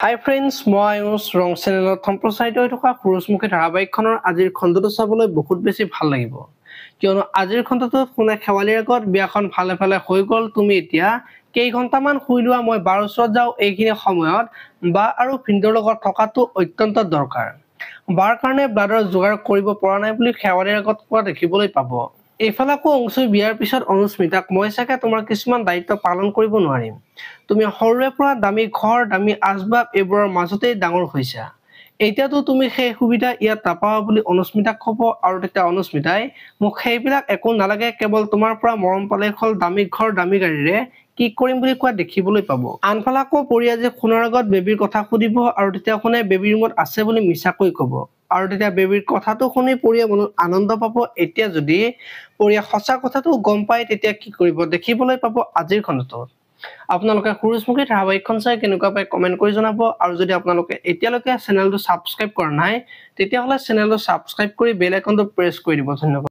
হাই friends, মই আয়ুষ ৰং চেনেলত সম্প্ৰচাৰিত হৈ থকা সুৰুজমুখী ধাৰাবাহিকখনৰ আজিৰ খণ্ডটো চাবলৈ বহুত বেছি ভাল লাগিব, কিয়নো আজিৰ খণ্ডটোত শুনে শেৱালিৰ আগত বিয়াখন ভালে ভালে হৈ গ'ল, তুমি এতিয়া কেইঘণ্টামান শুই লোৱা, মই বাৰ ওচৰত যাওঁ। এইখিনি সময়ত বা আৰু ভিন্দৰ লগত থকাটো অত্যন্ত দৰকাৰ। বাৰ কাৰণে ব্লাডৰ যোগাৰ কৰিব পৰা নাই বুলি শেৱালিৰ আগত কোৱা দেখিবলৈ পাব। এইফালে আকৌ অংশুৰ বিয়াৰ পিছত অনুস্মিতাক মই চাগে তোমাৰ কিছুমান দায়িত্ব পালন কৰিব নোৱাৰিম। তুমি সৰুৰে পৰা দামী ঘৰ, দামী আচবাব এইবোৰৰ মাজতেই ডাঙৰ হৈছা। এতিয়াতো তুমি সেই সুবিধা ইয়াত নাপাবা বুলি অনুস্মিতাক ক'ব, আৰু তেতিয়া অনুস্মিতাই মোক সেইবিলাক একো নালাগে, কেৱল তোমাৰ পৰা মৰম পালে হ'ল, দামী ঘৰ দামী গাড়ীৰে কি কৰিম বুলি কোৱা দেখিবলৈ পাব। আনফালে আকৌ পৰি আজি শুনৰ আগত বেবীৰ কথা সুধিব, আৰু তেতিয়া শুনে বেবীৰ ৰুমত আছে বুলি মিছাকৈ ক'ব, আৰু তেতিয়া বেবীৰ কথাটো শুনি পৰিয়ে মনত আনন্দ পাব। এতিয়া যদি পৰিয়ে সঁচা কথাটো গম পায় তেতিয়া কি কৰিব দেখিবলৈ পাব আজিৰ খণ্ডটোত। আপোনালোকে সুৰুজমুখী ধাৰাবাহিকখন চাই কেনেকুৱা পায় কমেণ্ট কৰি জনাব, আৰু যদি আপোনালোকে এতিয়ালৈকে চেনেলটো ছাবস্ক্ৰাইব কৰা নাই তেতিয়াহ'লে চেনেলটো ছাবস্ক্ৰাইব কৰি বেল আইকনটো প্ৰেছ কৰি দিব। ধন্যবাদ।